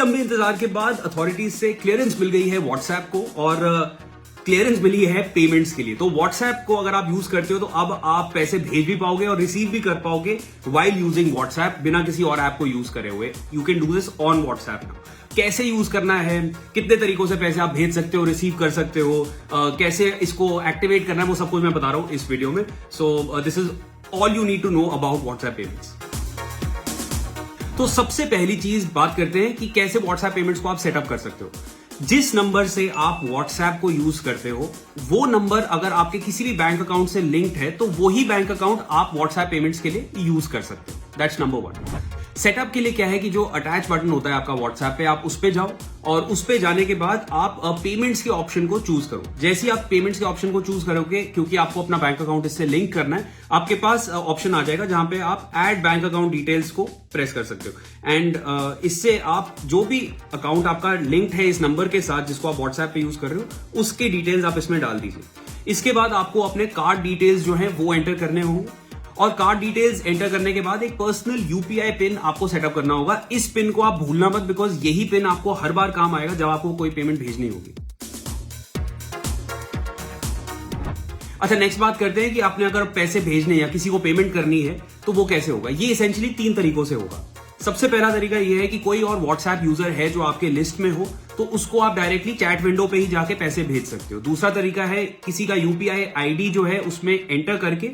लंबे इंतजार के बाद अथॉरिटीज से क्लियरेंस मिल गई है व्हाट्सएप को, और क्लियरेंस मिली है पेमेंट्स के लिए। तो व्हाट्सएप को अगर आप यूज करते हो तो अब आप पैसे भेज भी पाओगे और रिसीव भी कर पाओगे वाइल यूजिंग व्हाट्सएप, बिना किसी और ऐप को यूज करे हुए। You can do this on WhatsApp now. कैसे यूज करना है, कितने तरीकों से पैसे आप भेज सकते हो, रिसीव कर सकते हो, कैसे इसको एक्टिवेट करना है, वो सब कुछ मैं बता रहा हूं इस वीडियो में। So this is all you need to know about WhatsApp payments. तो सबसे पहली चीज बात करते हैं कि कैसे व्हाट्सएप पेमेंट्स को आप सेटअप कर सकते हो। जिस नंबर से आप व्हाट्सएप को यूज करते हो वो नंबर अगर आपके किसी भी बैंक अकाउंट से लिंक्ड है तो वही बैंक अकाउंट आप व्हाट्सएप पेमेंट्स के लिए यूज कर सकते हो। That's number 1। सेटअप के लिए क्या है कि जो अटैच बटन होता है आपका व्हाट्सएप पे, आप उस पे जाओ और उस पे जाने के बाद आप पेमेंट्स के ऑप्शन को चूज करो। जैसे ही आप पेमेंट्स के ऑप्शन को चूज करोगे, क्योंकि आपको अपना बैंक अकाउंट इससे लिंक करना है, आपके पास ऑप्शन आ जाएगा जहां पे आप ऐड बैंक अकाउंट डिटेल्स को प्रेस कर सकते हो। एंड इससे आप जो भी अकाउंट आपका लिंक्ड है इस नंबर के साथ जिसको आप व्हाट्सएप पे यूज कर रहे हो उसके डिटेल्स आप इसमें डाल दीजिए। इसके बाद आपको अपने कार्ड डिटेल्स जो है वो एंटर करने होंगे, और कार्ड डिटेल्स एंटर करने के बाद एक पर्सनल यूपीआई पिन आपको सेटअप करना होगा। इस पिन को आप भूलना मत, बिकॉज यही पिन आपको हर बार काम आएगा जब आपको कोई पेमेंट भेजनी होगी। अच्छा, नेक्स्ट बात करते हैं कि आपने अगर पैसे भेजने या किसी को पेमेंट करनी है तो वो कैसे होगा। ये एसेंशियली 3 तरीकों से होगा। सबसे पहला तरीका ये है कि कोई और व्हाट्सएप यूजर है जो आपके लिस्ट में हो तो उसको आप डायरेक्टली चैट विंडो पे ही जाके पैसे भेज सकते हो। दूसरा तरीका है किसी का यूपीआई आईडी जो है उसमें एंटर करके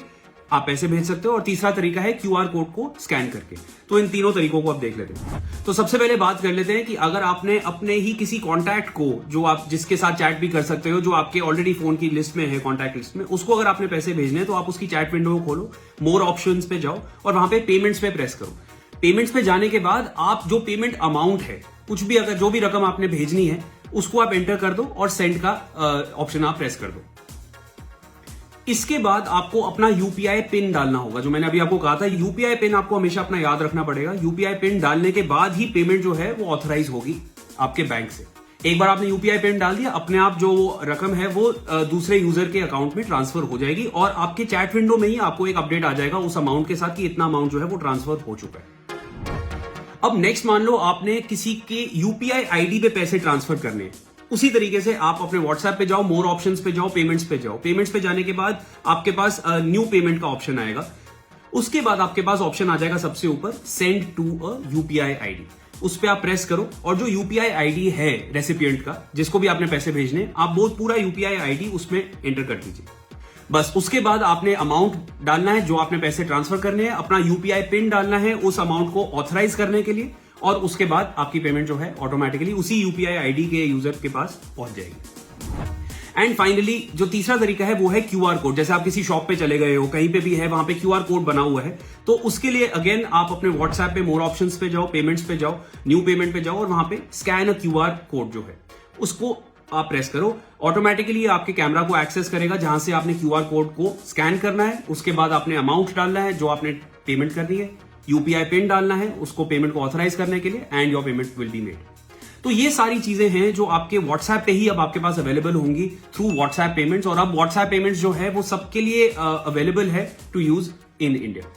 आप पैसे भेज सकते हो, और तीसरा तरीका है क्यूआर कोड को स्कैन करके। तो इन तीनों तरीकों को आप देख लेते हैं। तो सबसे पहले बात कर लेते हैं कि अगर आपने अपने ही किसी कॉन्टैक्ट को, जो आप जिसके साथ चैट भी कर सकते हो, जो आपके ऑलरेडी फोन की लिस्ट में है, कॉन्टैक्ट लिस्ट में, उसको अगर आपने पैसे भेजने हैं तो आप उसकी चैट विंडो को खोलो, मोर ऑप्शंस पे जाओ और वहां पे पेमेंट्स पे प्रेस करो। पेमेंट्स पे जाने के बाद आप जो पेमेंट अमाउंट है, कुछ भी अगर जो भी रकम आपने भेजनी है उसको आप एंटर कर दो और सेंड का ऑप्शन आप प्रेस कर दो। इसके बाद आपको अपना यूपीआई पिन डालना होगा। जो मैंने अभी आपको कहा था, यूपीआई पिन आपको हमेशा अपना याद रखना पड़ेगा। यूपीआई पिन डालने के बाद ही पेमेंट जो है वो ऑथराइज होगी आपके बैंक से। एक बार आपने यूपीआई पिन डाल दिया, अपने आप जो रकम है वो दूसरे यूजर के अकाउंट में ट्रांसफर हो जाएगी, और आपके चैट विंडो में ही आपको एक अपडेट आ जाएगा उस अमाउंट के साथ कि इतना अमाउंट जो है वो ट्रांसफर हो चुका है। अब नेक्स्ट मान लो आपने किसी के यूपीआई आईडी पे पैसे ट्रांसफर करने हैं। उसी तरीके से आप अपने व्हाट्सएप पे जाओ, मोर ऑप्शंस पे जाओ, पेमेंट्स पे जाओ। पेमेंट्स पे जाने के बाद आपके पास न्यू पेमेंट का ऑप्शन आएगा। उसके बाद आपके पास ऑप्शन आ जाएगा सबसे ऊपर, send to a UPI ID. उस पे आप प्रेस करो और जो यूपीआई आईडी है रेसिपिएंट का, जिसको भी आपने पैसे भेजने, आप बहुत पूरा यूपीआई आईडी उसमें एंटर कर दीजिए। बस उसके बाद आपने अमाउंट डालना है जो आपने पैसे ट्रांसफर करने हैं, अपना यूपीआई पिन डालना है उस अमाउंट को ऑथराइज करने के लिए, और उसके बाद आपकी पेमेंट जो है ऑटोमेटिकली उसी यूपीआई आईडी के यूजर के पास पहुंच जाएगी। एंड फाइनली जो तीसरा तरीका है वो है क्यूआर कोड। जैसे आप किसी शॉप पे चले गए हो, कहीं पे भी है, वहां पे क्यूआर कोड बना हुआ है, तो उसके लिए अगेन आप अपने व्हाट्सएप पे मोर ऑप्शंस पे जाओ, पेमेंट्स पे जाओ, न्यू पेमेंट पे जाओ, और वहां पे स्कैन अ क्यूआर कोड जो है उसको आप प्रेस करो। ऑटोमेटिकली आपके कैमरा को एक्सेस करेगा जहां से आपने क्यूआर कोड को स्कैन करना है। उसके बाद आपने अमाउंट डालना है जो आपने पेमेंट करनी है, यूपीआई पिन डालना है उसको पेमेंट को ऑथराइज करने के लिए, and your payment will be made. तो ये सारी चीजें हैं जो आपके व्हाट्सएप पे ही अब आपके पास अवेलेबल होंगी थ्रू व्हाट्सएप पेमेंट्स, और अब व्हाट्सएप पेमेंट्स जो है वो सबके लिए अवेलेबल है टू यूज इन इंडिया।